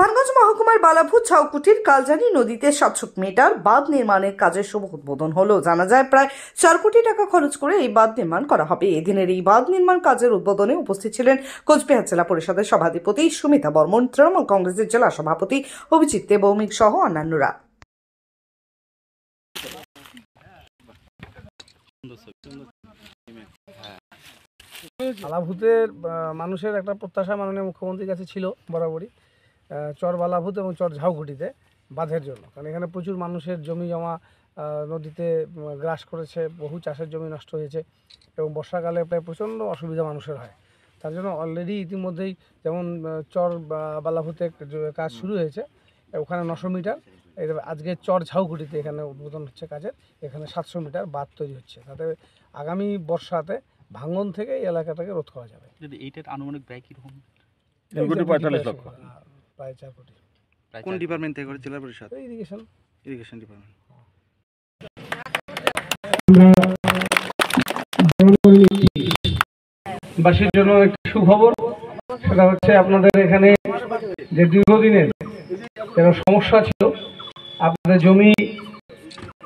নারায়ণগঞ্জ মহকুমার বালাভূত ছাউকুটির কালজানি নদীতে 700 মিটার বাঁধ নির্মাণের কাজের শুভ উদ্বোধন হলো। জানা যায় প্রায় 4 কোটি টাকা খরচ করে এই বাঁধ নির্মাণ করা হবে। এদিনের এই বাঁধ নির্মাণ কাজের উদ্বোধনে উপস্থিত ছিলেন কোচবিহার জেলা পরিষদের সভাধিপতি সুমিতা বর্মন, তৃণমূল কংগ্রেসের জেলা সভাপতি অভিজিৎ দে ভৌমিক সহ অন্যান্যরা। বালাভূতের মানুষের একটা প্রত্যাশা মাননীয় মুখ্যমন্ত্রীর কাছে ছিল বরাবরই চর বালাভূত এবং চর ঝাউকুটিতে বাঁধের জন্য, কারণ এখানে প্রচুর মানুষের জমি জমা নদীতে গ্রাস করেছে, বহু চাষের জমি নষ্ট হয়েছে এবং বর্ষাকালে প্রায় প্রচণ্ড অসুবিধা মানুষের হয়। তার জন্য অলরেডি ইতিমধ্যেই যেমন চর বালাভূতে কাজ শুরু হয়েছে, ওখানে 900 মিটার, আজকে চর ঝাউকুটিতে এখানে উদ্বোধন হচ্ছে কাজের, এখানে 700 মিটার বাঁধ তৈরি হচ্ছে, তাতে আগামী বর্ষাতে ভাঙন থেকে এই এলাকাটাকে রোধ করা যাবে। যদি এইটার আনুমানিক ব্যয় কীরকম? 3.45 লক্ষ, প্রায় 4 কোটি। কোন ডিপার্টমেন্ট থেকে করে? জেলা পরিষদ ইরিগেশন ডিপার্টমেন্ট। বাসীর জন্য একটি সুখবর, সেটা হচ্ছে আপনাদের এখানে যে দীর্ঘদিনের যেন সমস্যা ছিল, আপনাদের জমি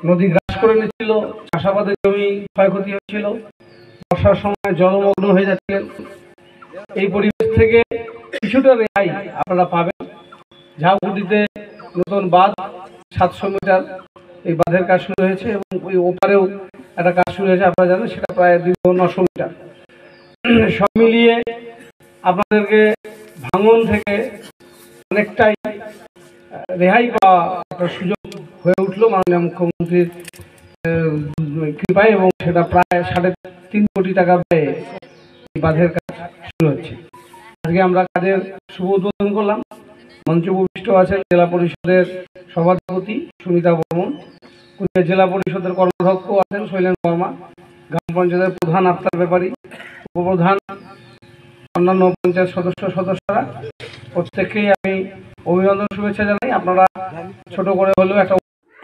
নদী গ্রাস করে নিচ্ছিল, চাষাবাদের জমি ক্ষয়ক্ষতি হচ্ছিল, বর্ষার সময় জলমগ্ন হয়ে যাচ্ছিলেন, এই পরিবেশ থেকে কিছুটা রেহাই আপনারা পাবেন। ঝাউকুটিতে নতুন বাঁধ 700 মিটার এই বাঁধের কাজ শুরু হয়েছে এবং ওই ওপারেও একটা কাজ শুরু হয়েছে, আপনারা জানেন, সেটা প্রায় দীর্ঘ 900 মিটার। সব মিলিয়ে আপনাদেরকে ভাঙন থেকে অনেকটাই রেহাই পাওয়া একটা সুযোগ হয়ে উঠলো মাননীয় মুখ্যমন্ত্রীর কৃপায়, এবং সেটা প্রায় 3.5 কোটি টাকা ব্যয়ে এই বাঁধের কাজ শুরু হচ্ছে। আজকে আমরা কাজের শুভ উদ্বোধন করলাম। মঞ্চে উপবিষ্ট আছেন জেলা পরিষদের সভাধিপতি সুমিতা বর্মন, কুচবিহার জেলা পরিষদের কর্মাধ্যক্ষ আছেন শৈলেন বর্মা, গ্রাম পঞ্চায়েতের প্রধান আফতার ব্যাপারী, উপপ্রধান, অন্যান্য পঞ্চায়েত সদস্যরা, প্রত্যেককেই আমি অভিনন্দন শুভেচ্ছা জানাই। আপনারা ছোট করে হলেও একটা।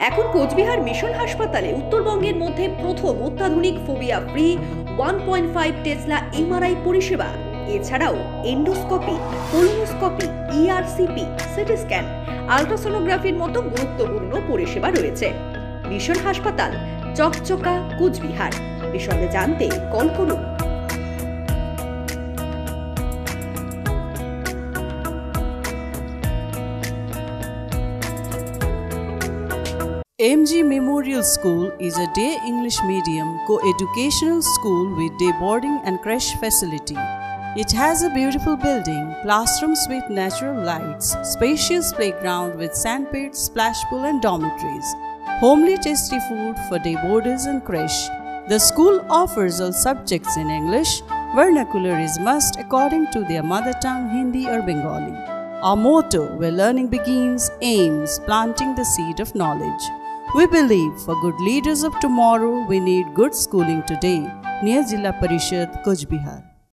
এখন কোচবিহার মিশন হাসপাতালে উত্তরবঙ্গের মধ্যে প্রথম অত্যাধুনিক ফোবিয়া ফ্রি 1.5 টেসলা এমআরআই পরিষেবা, এছাড়াও endoscopy, colonoscopy, ERCP, CT scan, আল্ট্রাসোনোগ্রাফির মতো গুরুত্বপূর্ণ পরিষেবা রয়েছে। মিশন হাসপাতাল, চকচকা, কোচবিহার। বিশদে জানতে কল করুন। MG Memorial School is a day English medium co-educational school with day boarding and creche facility. It has a beautiful building, classrooms with natural lights, spacious playground with sandpits, splash pool and dormitories, homely tasty food for day boarders and creche. The school offers all subjects in English. Vernacular is must according to their mother tongue, Hindi or Bengali. Our motto, where learning begins, aims planting the seed of knowledge. We believe for good leaders of tomorrow, we need good schooling today. Near Jilla Parishad, Coach Bihar.